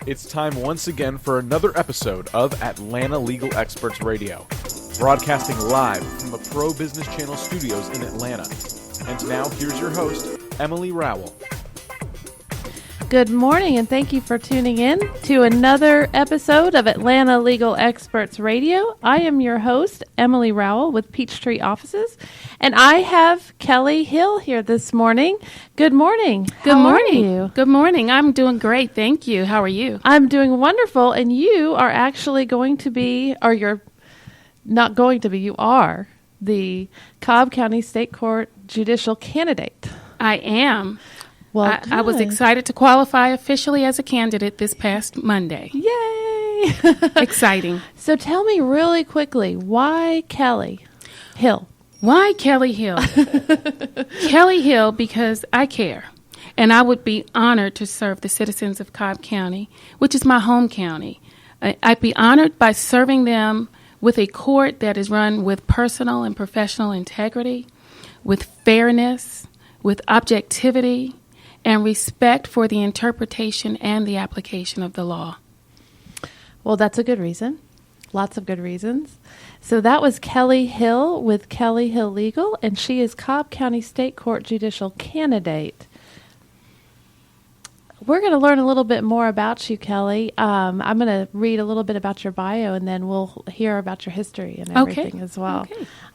It's time once again for another episode of Atlanta Legal Experts Radio, broadcasting live from the Pro Business Channel studios in Atlanta. And now, here's your host, Emily-Rowell. Good morning, and thank you for tuning in to another episode of Atlanta Legal Experts Radio. I am your host, Emily-Rowell with Peachtree Offices, and I have Kelly Hill here this morning. Good morning. How are you? Good morning. I'm doing great. Thank you. How are you? I'm doing wonderful, and you are actually going to be, or you're not going to be, you are the Cobb County State Court judicial candidate. I am. Well, I was excited to qualify officially as a candidate this past Monday. Yay! Exciting. So tell me really quickly, why Kelly Hill? Why Kelly Hill? Kelly Hill because I care. And I would be honored to serve the citizens of Cobb County, which is my home county. I'd be honored by serving them with a court that is run with personal and professional integrity, with fairness, with objectivity, and respect for the interpretation and the application of the law. Well, that's a good reason. Lots of good reasons. So that was Kelly Hill with Kelly Hill Legal, and she is Cobb County State Court judicial candidate. We're going to learn a little bit more about you, Kelly. I'm going to read a little bit about your bio, and then we'll hear about your history and everything as well.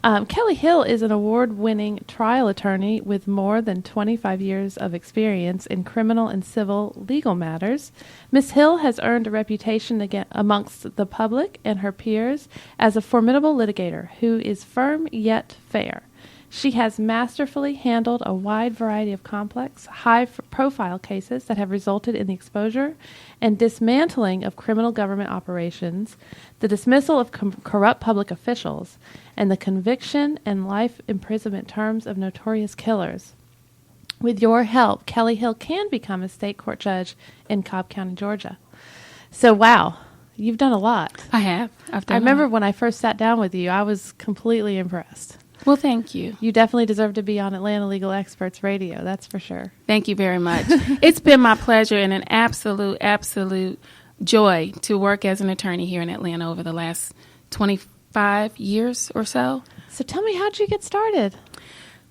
Okay. Kelly Hill is an award-winning trial attorney with more than 25 years of experience in criminal and civil legal matters. Ms. Hill has earned a reputation amongst the public and her peers as a formidable litigator who is firm yet fair. She has masterfully handled a wide variety of complex, high-profile cases that have resulted in the exposure and dismantling of criminal government operations, the dismissal of corrupt public officials, and the conviction and life imprisonment terms of notorious killers. With your help, Kelly Hill can become a state court judge in Cobb County, Georgia. So, wow, you've done a lot. I have. I remember when I first sat down with you, I was completely impressed. Well, thank you. You definitely deserve to be on Atlanta Legal Experts Radio, that's for sure. Thank you very much. It's been my pleasure and an absolute joy to work as an attorney here in Atlanta over the last 25 years or so. So tell me, how'd you get started?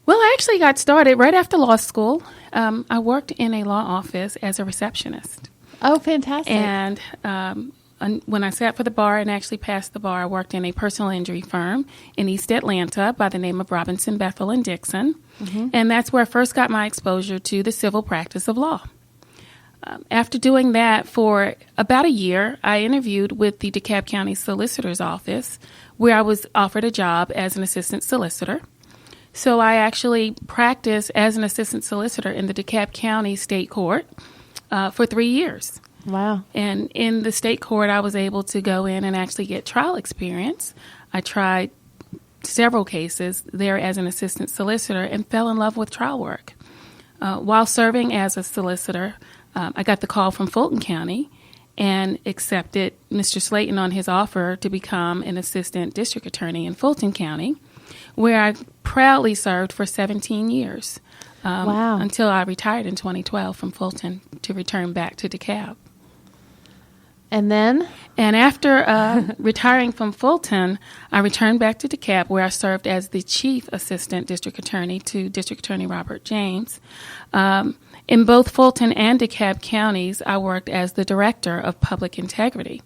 Well, I actually got started right after law school. I worked in a law office as a receptionist. Oh, fantastic. And when I sat for the bar and actually passed the bar, I worked in a personal injury firm in East Atlanta by the name of Robinson, Bethel, and Dixon. Mm-hmm. And that's where I first got my exposure to the civil practice of law. After doing that for about a year, I interviewed with the DeKalb County Solicitor's Office, where I was offered a job as an assistant solicitor. So I actually practiced as an assistant solicitor in the DeKalb County State Court for 3 years. Wow. And in the state court, I was able to go in and actually get trial experience. I tried several cases there as an assistant solicitor and fell in love with trial work. While serving as a solicitor, I got the call from Fulton County and accepted Mr. Slayton on his offer to become an assistant district attorney in Fulton County, where I proudly served for 17 years. Wow. Until I retired in 2012 from Fulton to return back to DeKalb. And then? And after retiring from Fulton, I returned back to DeKalb, where I served as the chief assistant district attorney to District Attorney Robert James. In both Fulton and DeKalb counties, I worked as the director of public integrity.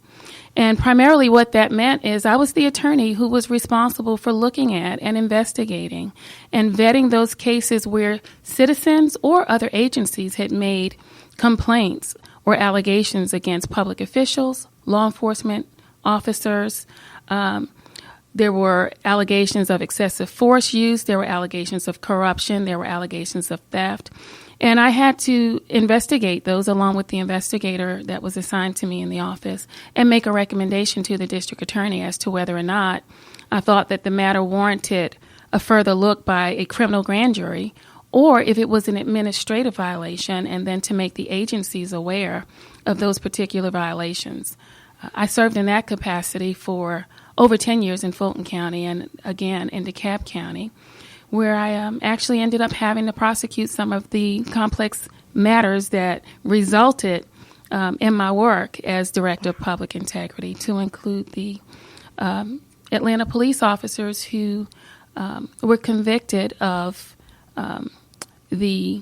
And primarily what that meant is I was the attorney who was responsible for looking at and investigating and vetting those cases where citizens or other agencies had made complaints or allegations against public officials, law enforcement officers. There were allegations of excessive force use. There were allegations of corruption. There were allegations of theft. And I had to investigate those along with the investigator that was assigned to me in the office and make a recommendation to the district attorney as to whether or not I thought that the matter warranted a further look by a criminal grand jury, or if it was an administrative violation, and then to make the agencies aware of those particular violations. I served in that capacity for over 10 years in Fulton County and again in DeKalb County, where I actually ended up having to prosecute some of the complex matters that resulted in my work as Director of Public Integrity to include the Atlanta police officers who were convicted of the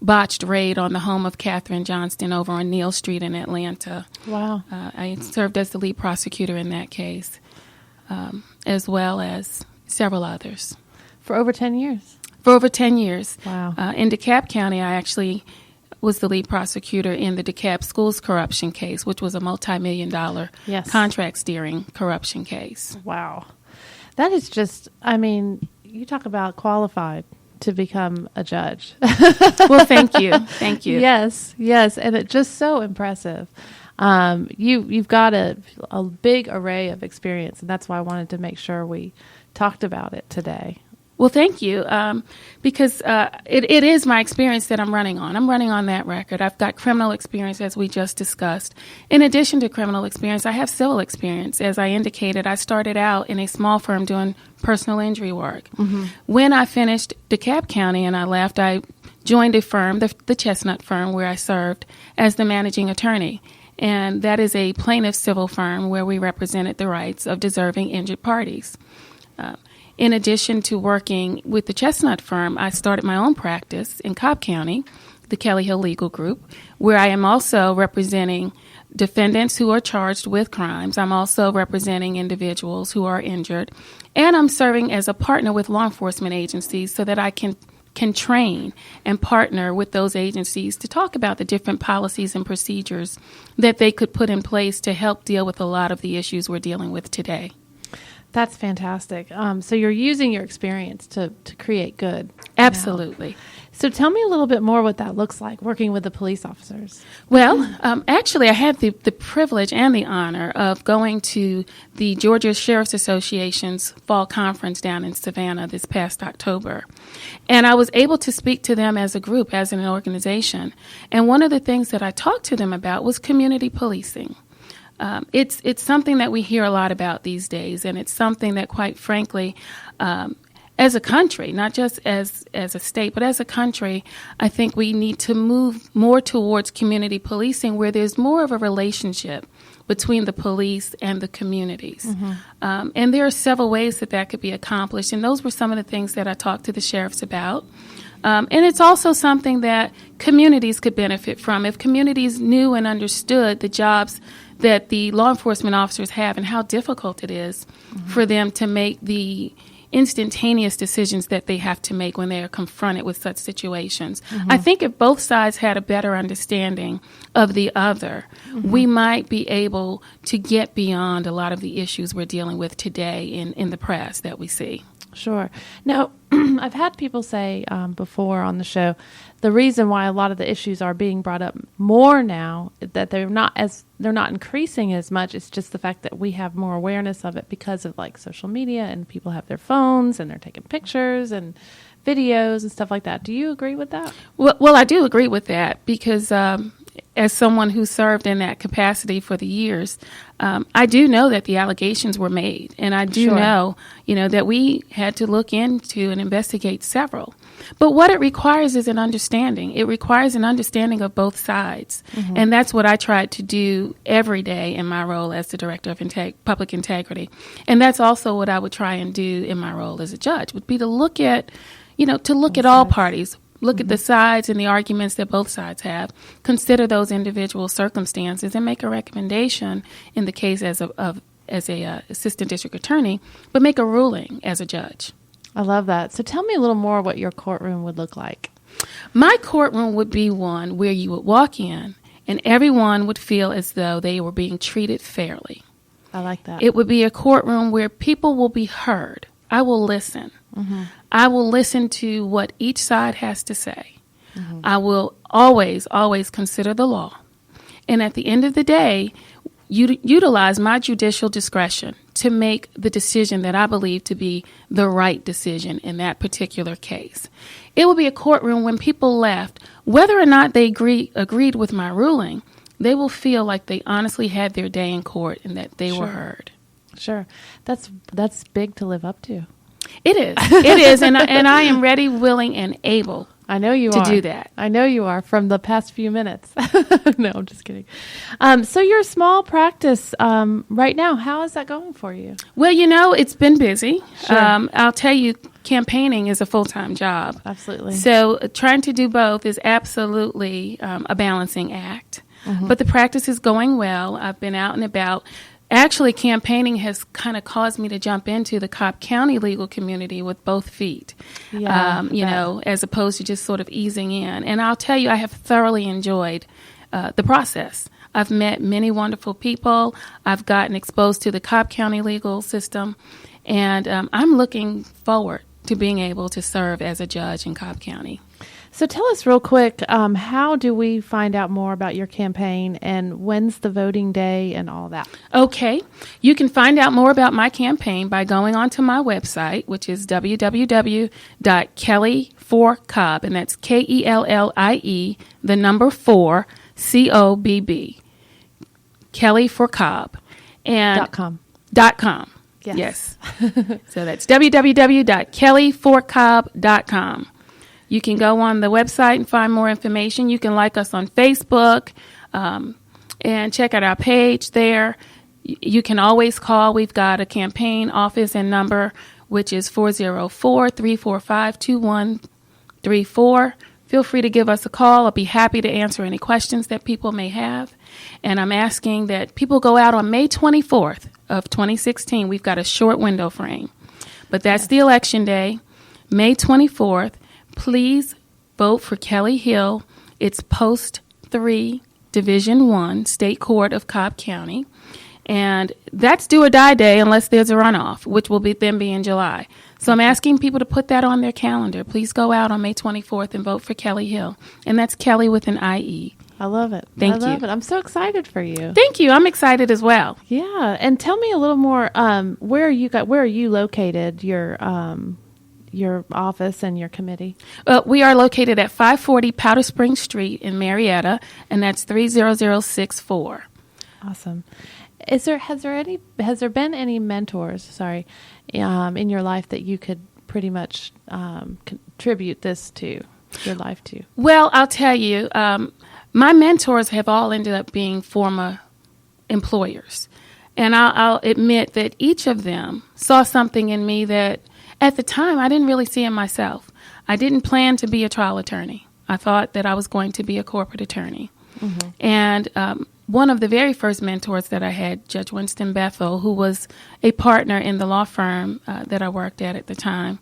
botched raid on the home of Katherine Johnston over on Neal Street in Atlanta. Wow. I served as the lead prosecutor in that case, as well as several others. For over 10 years? For over 10 years. Wow. In DeKalb County, I actually was the lead prosecutor in the DeKalb schools corruption case, which was a multi-million-dollar contract steering corruption case. Wow. That is just, I mean, you talk about qualified to become a judge. Well, thank you. Thank you. Yes, and it's just so impressive. You've got a big array of experience, and that's why I wanted to make sure we talked about it today. Well, thank you, because it is my experience that I'm running on. I'm running on that record. I've got criminal experience, as we just discussed. In addition to criminal experience, I have civil experience. As I indicated, I started out in a small firm doing personal injury work. Mm-hmm. When I finished DeKalb County and I left, I joined a firm, the Chestnut firm, where I served as the managing attorney. And that is a plaintiff civil firm where we represented the rights of deserving injured parties. In addition to working with the Chestnut firm, I started my own practice in Cobb County, the Kelly Hill Legal Group, where I am also representing defendants who are charged with crimes. I'm also representing individuals who are injured, and I'm serving as a partner with law enforcement agencies so that I can train and partner with those agencies to talk about the different policies and procedures that they could put in place to help deal with a lot of the issues we're dealing with today. That's fantastic. So you're using your experience to create good. Absolutely. Now. So tell me a little bit more what that looks like, working with the police officers. Well, actually, I had the privilege and the honor of going to the Georgia Sheriff's Association's fall conference down in Savannah this past October. And I was able to speak to them as a group, as an organization. And one of the things that I talked to them about was community policing. It's something that we hear a lot about these days, and it's something that, quite frankly, as a country, not just as a state, but as a country, I think we need to move more towards community policing where there's more of a relationship between the police and the communities. Mm-hmm. And there are several ways that could be accomplished, and those were some of the things that I talked to the sheriffs about. And it's also something that communities could benefit from. If communities knew and understood the jobs that the law enforcement officers have and how difficult it is for them to make the instantaneous decisions that they have to make when they are confronted with such situations. Mm-hmm. I think if both sides had a better understanding of the other, we might be able to get beyond a lot of the issues we're dealing with today in the press that we see. Sure. Now, I've had people say before on the show, the reason why a lot of the issues are being brought up more now, that they're not increasing as much. It's just the fact that we have more awareness of it because of like social media, and people have their phones and they're taking pictures and videos and stuff like that. Do you agree with that? Well, I do agree with that because as someone who served in that capacity for the years, I do know that the allegations were made, and I do know, that we had to look into and investigate several. But what it requires is an understanding. It requires an understanding of both sides, and that's what I tried to do every day in my role as the Director of Public Integrity. And that's also what I would try and do in my role as a judge, would be to look at, at all parties. Look at the sides and the arguments that both sides have, consider those individual circumstances, and make a recommendation in the case as a assistant district attorney, but make a ruling as a judge. I love that. So tell me a little more what your courtroom would look like. My courtroom would be one where you would walk in and everyone would feel as though they were being treated fairly. I like that. It would be a courtroom where people will be heard. I will listen. Mm-hmm. I will listen to what each side has to say. Mm-hmm. I will always consider the law. And at the end of the day, utilize my judicial discretion to make the decision that I believe to be the right decision in that particular case. It will be a courtroom when people left, whether or not they agreed with my ruling, they will feel like they honestly had their day in court and that they were heard. Sure. That's big to live up to. It is. It is. And I am ready, willing, and able I know you to are. do that. I know you are from the past few minutes. No, I'm just kidding. So you're a small practice right now. How is that going for you? Well, it's been busy. Sure. I'll tell you, campaigning is a full-time job. Absolutely. So trying to do both is absolutely a balancing act. Mm-hmm. But the practice is going well. I've been out and about. Actually, campaigning has kind of caused me to jump into the Cobb County legal community with both feet, as opposed to just sort of easing in. And I'll tell you, I have thoroughly enjoyed the process. I've met many wonderful people. I've gotten exposed to the Cobb County legal system, and I'm looking forward to being able to serve as a judge in Cobb County. So tell us real quick, how do we find out more about your campaign, and when's the voting day and all that? Okay. You can find out more about my campaign by going onto my website, which is www.kelly4cobb, and that's KELLIE, the number 4, COBB, Kelly for Cobb. And .com. .com. Yes. So that's www.kelly4cobb.com. You can go on the website and find more information. You can like us on Facebook and check out our page there. You can always call. We've got a campaign office and number, which is 404-345-2134. Feel free to give us a call. I'll be happy to answer any questions that people may have. And I'm asking that people go out on May 24th of 2016. We've got a short window frame. But that's the election day, May 24th. Please vote for Kelly Hill. It's Post 3, Division 1, State Court of Cobb County. And that's do or die day unless there's a runoff, which will be in July. So I'm asking people to put that on their calendar. Please go out on May 24th and vote for Kelly Hill. And that's Kelly with an IE. I love it. Thank I you. love it. I'm so excited for you. Thank you. I'm excited as well. Yeah. And tell me a little more, where are you located, your office and your committee? We are located at 540 Powder Spring Street in Marietta, and that's 30064. Awesome. Has there been any mentors, in your life that you could pretty much contribute this to your life to? Well, I'll tell you, my mentors have all ended up being former employers, and I'll admit that each of them saw something in me that at the time I didn't really see in myself. I didn't plan to be a trial attorney. I thought that I was going to be a corporate attorney. Mm-hmm. And one of the very first mentors that I had, Judge Winston Bethel, who was a partner in the law firm that I worked at the time,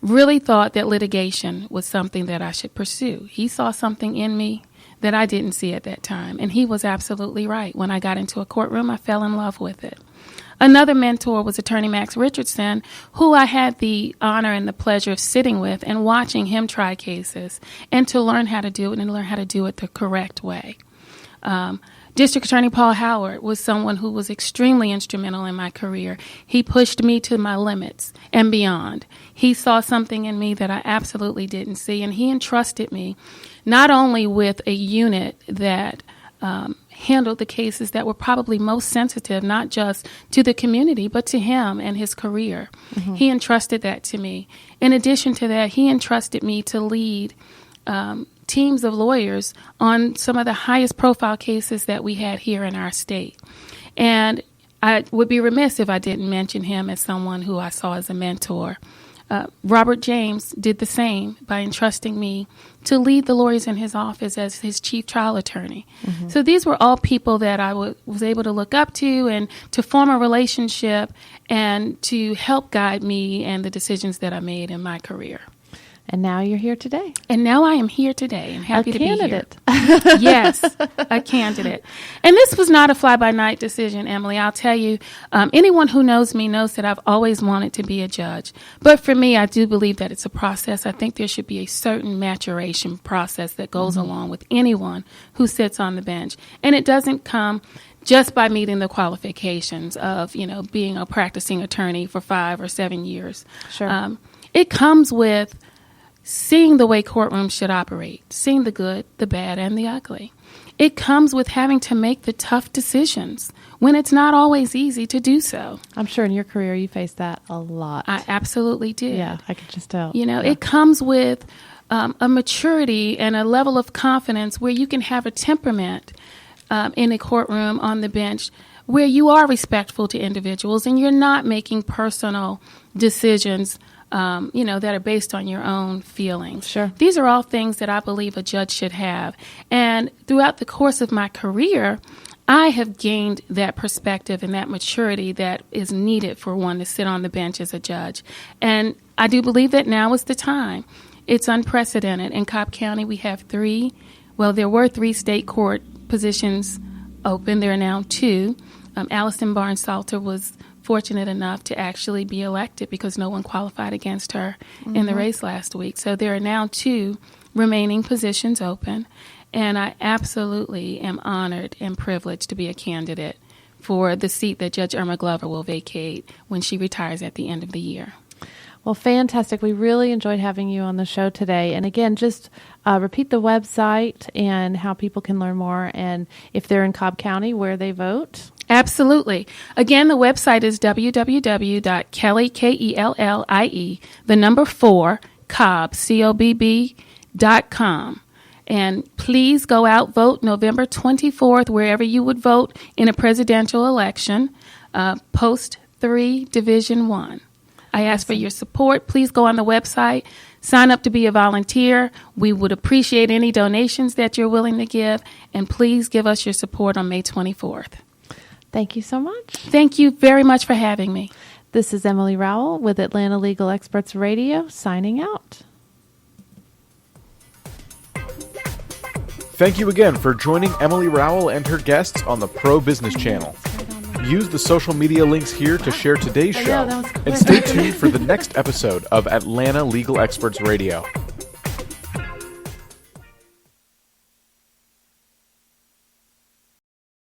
really thought that litigation was something that I should pursue. He saw something in me that I didn't see at that time, and he was absolutely right. When I got into a courtroom, I fell in love with it. Another mentor was Attorney Max Richardson, who I had the honor and the pleasure of sitting with and watching him try cases and to learn how to do it and learn how to do it the correct way. District Attorney Paul Howard was someone who was extremely instrumental in my career. He pushed me to my limits and beyond. He saw something in me that I absolutely didn't see, and he entrusted me not only with a unit that handled the cases that were probably most sensitive, not just to the community, but to him and his career. Mm-hmm. He entrusted that to me. In addition to that, he entrusted me to lead teams of lawyers on some of the highest profile cases that we had here in our state. And I would be remiss if I didn't mention him as someone who I saw as a mentor. Robert James did the same by entrusting me to lead the lawyers in his office as his chief trial attorney. Mm-hmm. So these were all people that I was able to look up to and to form a relationship and to help guide me and the decisions that I made in my career. And now you're here today. And now I am here today and happy to be here. Yes, a candidate. And this was not a fly-by-night decision, Emily. I'll tell you, anyone who knows me knows that I've always wanted to be a judge. But for me, I do believe that it's a process. I think there should be a certain maturation process that goes along with anyone who sits on the bench. And it doesn't come just by meeting the qualifications of, being a practicing attorney for 5 or 7 years. Sure. It comes with seeing the way courtrooms should operate, seeing the good, the bad, and the ugly. It comes with having to make the tough decisions when it's not always easy to do so. I'm sure in your career you faced that a lot. I absolutely did. Yeah, I could just tell. It comes with a maturity and a level of confidence where you can have a temperament in a courtroom on the bench where you are respectful to individuals and you're not making personal decisions that are based on your own feelings. Sure. These are all things that I believe a judge should have. And throughout the course of my career, I have gained that perspective and that maturity that is needed for one to sit on the bench as a judge. And I do believe that now is the time. It's unprecedented. In Cobb County, we have there were 3 state court positions open. There are now 2. Allison Barnes-Salter was fortunate enough to actually be elected because no one qualified against her in the race last week. So there are now 2 remaining positions open, and I absolutely am honored and privileged to be a candidate for the seat that Judge Irma Glover will vacate when she retires at the end of the year. Well, fantastic. We really enjoyed having you on the show today. And again, just repeat the website and how people can learn more, and if they're in Cobb County, where they vote. Absolutely. Again, the website is www.kelly, KELLIE, 4, Cobb, COBB.com. And please go out, vote November 24th, wherever you would vote in a presidential election, Post 3, Division 1. I ask for your support. Please go on the website, sign up to be a volunteer. We would appreciate any donations that you're willing to give, and please give us your support on May 24th. Thank you so much. Thank you very much for having me. This is Emily Rowell with Atlanta Legal Experts Radio, signing out. Thank you again for joining Emily Rowell and her guests on the Pro Business Channel. Use the social media links here to share today's show, and stay tuned for the next episode of Atlanta Legal Experts Radio.